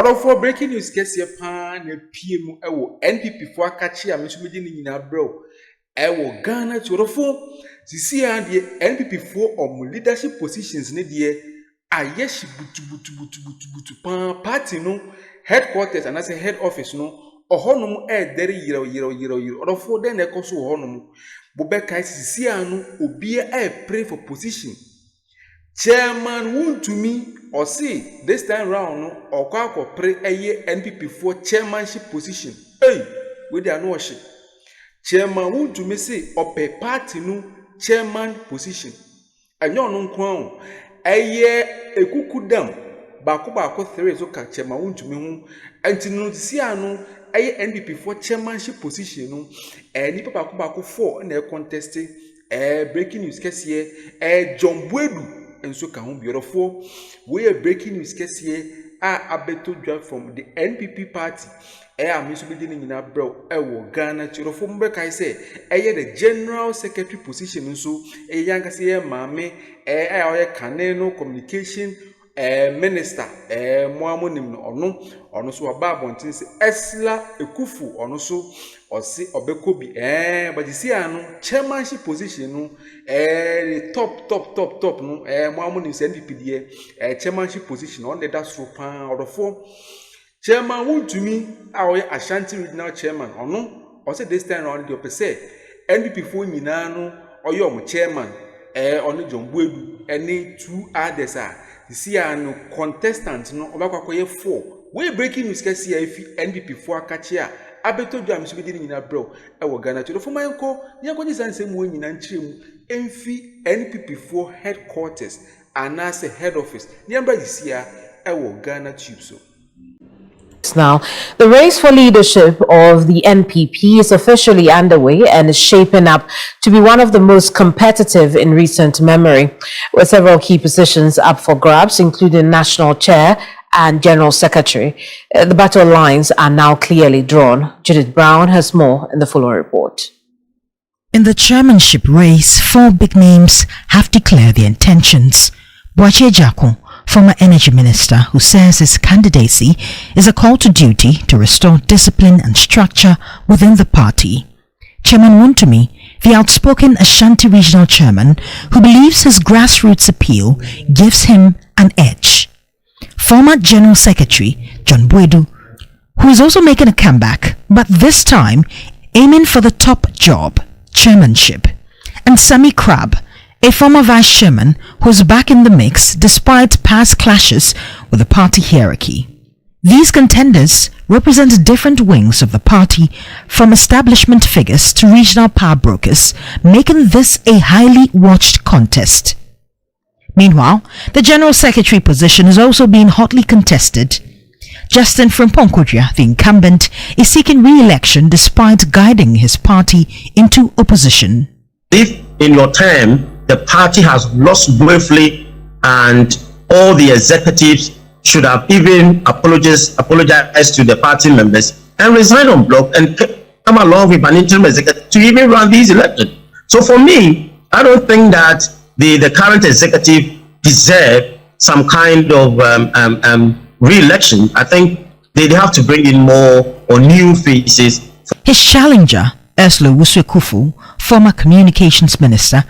Order for breaking news, guess your pan, a PM, NPP for catchy, I mentioned in our bro. Ghana to the phone. See, the NPP for leadership positions, Nidia. Yes, butu party no headquarters and as a head office no. Honum deri yiro. Order for then a coso honum. Bobeka see no obia pray for position. Chairman won to me or see this time round no or kwa pray a year NPP for chairmanship position. Hey, we there no shit. Chairman won to me say or pay party no chairman position. And you no crown a year a kukudam bako 3 so ka chairman won to me home and no see no a NPP for chairmanship position no nipa bako 4 na contest breaking news case here John Buedu and so can beautiful. We are breaking news case here. Abeto draft from the NPP party. I'm beginning in a bro. Ghana to the form back. I say, the general secretary position. So, a young say, Mammy, Caneno communication minister, Moamonim or no so a babon since Esla Ekufu or no so. Or say Obekobi, but you see, no chairmanship position, no, top, no, Mamon is NPP, chairmanship position on the dash or the 4. Chairman would to me, our Ashanti regional chairman, or no, or say this time on the opposite, NPP for Minano, or your chairman, only John Buedu, any 2 others are. You see, no contestants, no, Obakoye 4. We're breaking news, case here if NPP for Kachia. Abeto jam so beginning in a bro. Ghana to the former uncle, Yakoni and same way in Antrim, NPP for headquarters, and as a head office. Nyamba this year, Ghanatube so. Now, the race for leadership of the NPP is officially underway and is shaping up to be one of the most competitive in recent memory, with several key positions up for grabs, including national chair and general secretary. The battle lines are now clearly drawn. Judith Brown has more in the following report. In the chairmanship race, 4 big names have declared their intentions. Boakye Jako, former energy minister, who says his candidacy is a call to duty to restore discipline and structure within the party. Chairman Wontumi, the outspoken Ashanti regional chairman, who believes his grassroots appeal gives him an edge. Former General Secretary John Buedu, who is also making a comeback, but this time aiming for the top job, chairmanship. And SUBCRIBE, a former vice chairman who is back in the mix despite past clashes with the party hierarchy. These contenders represent different wings of the party, from establishment figures to regional power brokers, making this a highly watched contest. Meanwhile, the General Secretary position is also being hotly contested. Justin Frimpong-Kodua, the incumbent, is seeking re-election despite guiding his party into opposition. If in your term, the party has lost briefly and all the executives should have even apologized to the party members and resign on block and come along with an interim executive to even run these elections. So for me, I don't think that the current executive deserve some kind of re-election. I think they have to bring in more or new faces. His challenger, Ursula Wusu-Kufu, former communications minister,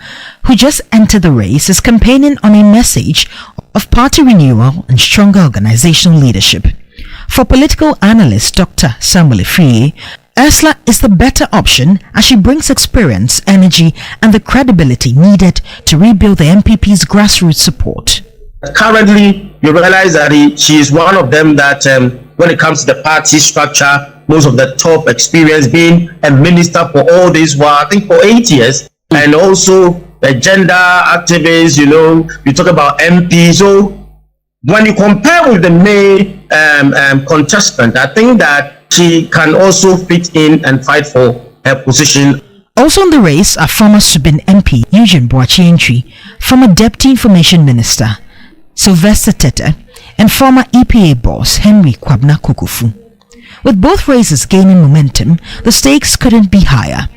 who just entered the race, is campaigning on a message of party renewal and stronger organizational leadership. For political analyst Dr. Samuel Ifrie, Ursula is the better option as she brings experience, energy, and the credibility needed to rebuild the NPP's grassroots support. Currently, you realize that she is one of them that when it comes to the party structure, most of the top experience, being a minister for all this while, I think for 8 years, and also the gender activists, you talk about MP. So when you compare with the main contestant, I think that she can also fit in and fight for her position. Also in the race are former Subin MP Eugene Boakye, former Deputy Information Minister Sylvester Tete, and former EPA boss Henry Kwabna Kukufu. With both races gaining momentum, the stakes couldn't be higher.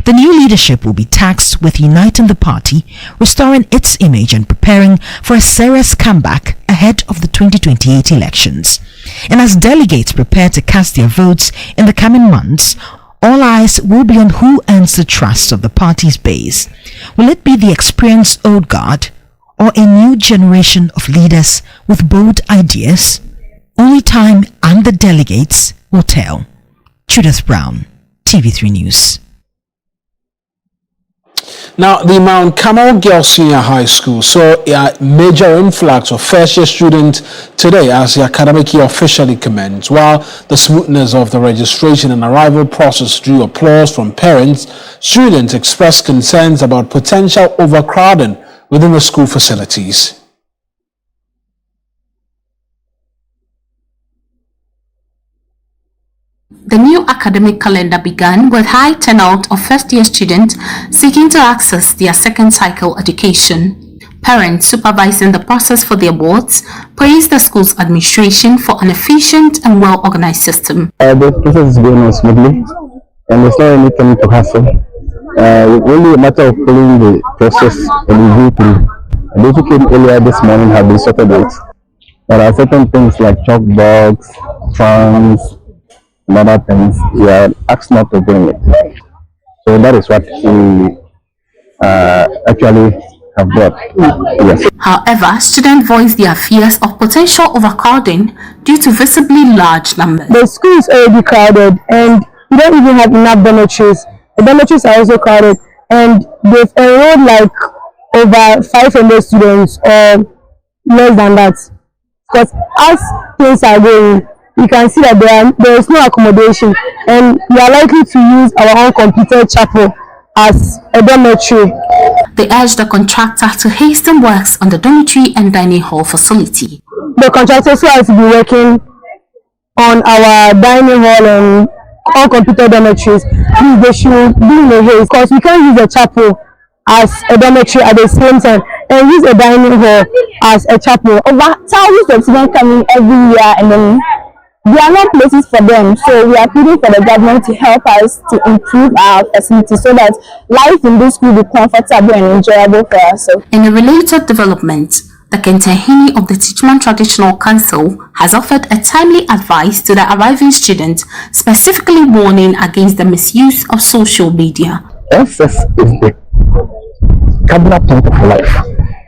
The new leadership will be tasked with uniting the party, restoring its image and preparing for a serious comeback ahead of the 2028 elections. And as delegates prepare to cast their votes in the coming months, all eyes will be on who earns the trust of the party's base. Will it be the experienced old guard or a new generation of leaders with bold ideas? Only time and the delegates will tell. Judith Brown, TV3 News. Now, the Mount Carmel Girls Senior High School saw a major influx of first-year students today as the academic year officially commenced. While the smoothness of the registration and arrival process drew applause from parents, students expressed concerns about potential overcrowding within the school facilities. The new academic calendar began with high turnout of first-year students seeking to access their second cycle education. Parents supervising the process for their wards praised the school's administration for an efficient and well-organized system. The process is going on smoothly and it's not anything to hassle. Only a matter of following the process and review through. Those who came earlier this morning have been sorted out. There are certain things like chalkboards, fans, and other things we are asked not to bring it. So that is what we actually have brought. Yes. However, students voiced their fears of potential overcrowding due to visibly large numbers. The school is already crowded and we don't even have enough dormitories. The dormitories are also crowded and they've enrolled like over 500 students or less than that. Because as things are going, you can see that there is no accommodation and we are likely to use our own completed chapel as a dormitory. They urged the contractor to hasten works on the dormitory and dining hall facility. The contractors who has to be working on our dining hall and all computer dormitories, they should be in a haste because we can't use the chapel as a dormitory at the same time and use a dining hall as a chapel. Over thousands of students coming every year and then there are no places for them, so we are pleading for the government to help us to improve our facilities so that life in this school will be comfortable and enjoyable for us. In a related development, the Kentahini of the Teachman Traditional Council has offered a timely advice to the arriving students, specifically warning against the misuse of social media. SS is the cardinal point of life.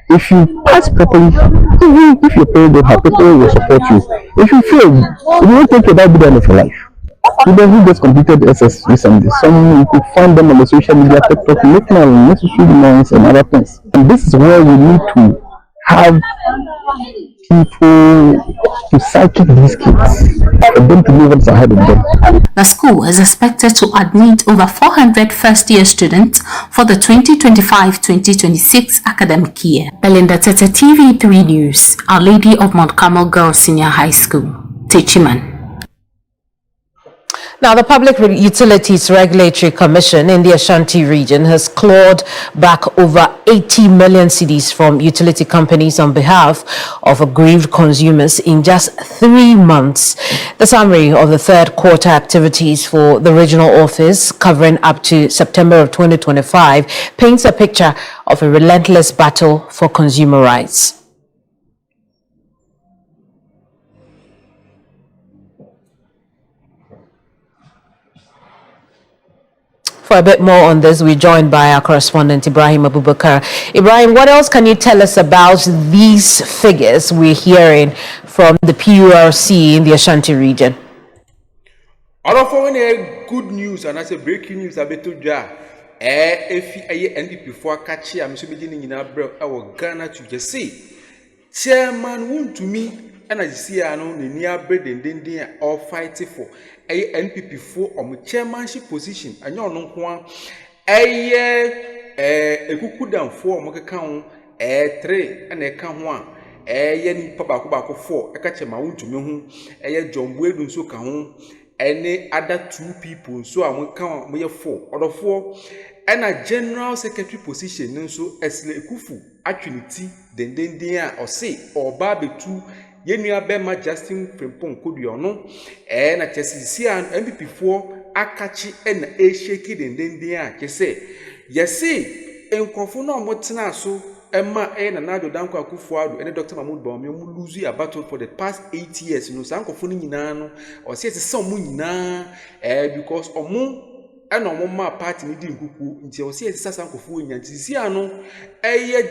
If you pass properly, even if your parents don't have, people will support you. If you fail, you won't take your Bible down for life. Students who just completed SS recently, some you could find them on the social media, TikTok, making unnecessary noise and other things. And this is where we need to have people to psychic these kids for them to know what's ahead of them. The school is expected to admit over 400 first-year students for the 2025-2026 academic year. Belinda Tete, TV3 News, Our Lady of Mount Carmel Girls Senior High School, Techiman. Now, the Public Utilities Regulatory Commission in the Ashanti region has clawed back over 80 million cedis from utility companies on behalf of aggrieved consumers in just 3 months. The summary of the third quarter activities for the regional office, covering up to September of 2025, paints a picture of a relentless battle for consumer rights. For a bit more on this, we're joined by our correspondent, Ibrahim Abubakar. Ibrahim, what else can you tell us about these figures we're hearing from the PURC in the Ashanti region? All of our good news, and I say breaking news, I better if NPP for catch I'm so beginning in our Ghana to see. Chairman won't to me, and I see I know the near bread and then all fighting for. NPP for chairmanship position and you know one kuku down for moka count 3 and a count 1 yen papa 4 a catch my own to me John Wedun so count any other 2 people so I won't count me 4 or 4 and a general secretary position so as le kufu actually then or say or Barbie 2 Yenua Bema Justin Frimpong Kodiono, and at SCC and NPP4 akachi ena esheki dendenden a kese yesi enkrofo no motena so Emma na Nado Danko Akufo-Addo and Dr. Mahmoud Bawumia mu lose a battle for the past 8 years. You know, sankofo ni nyina no or say some mu nyina because omo and omo ma party ni di nkuku nti o say sankofo nyanti sia no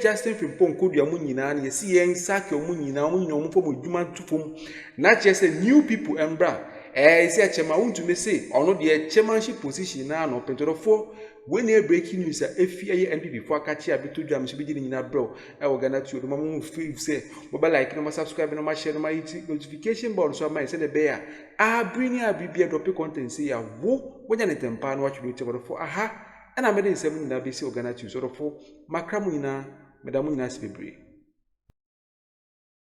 Justin Frimpong kodua mu nyina na yesi yen sake omo nyina omo fo mo dwuma tufom na che say new people embra say chema won't me say ono the chairmanship position na no pentodofo when you breaking news if you NPP for catch a bit to jam so be nyina bro Ghanatube no mo feel say mobile like no subscribe no share no notification bell so my say the bear bring ya bibia drop content say ya wo wonya netempa no watch do for aha and I made in 7 na be say Ghanatube so for makramu nyina medamu nyina se bebre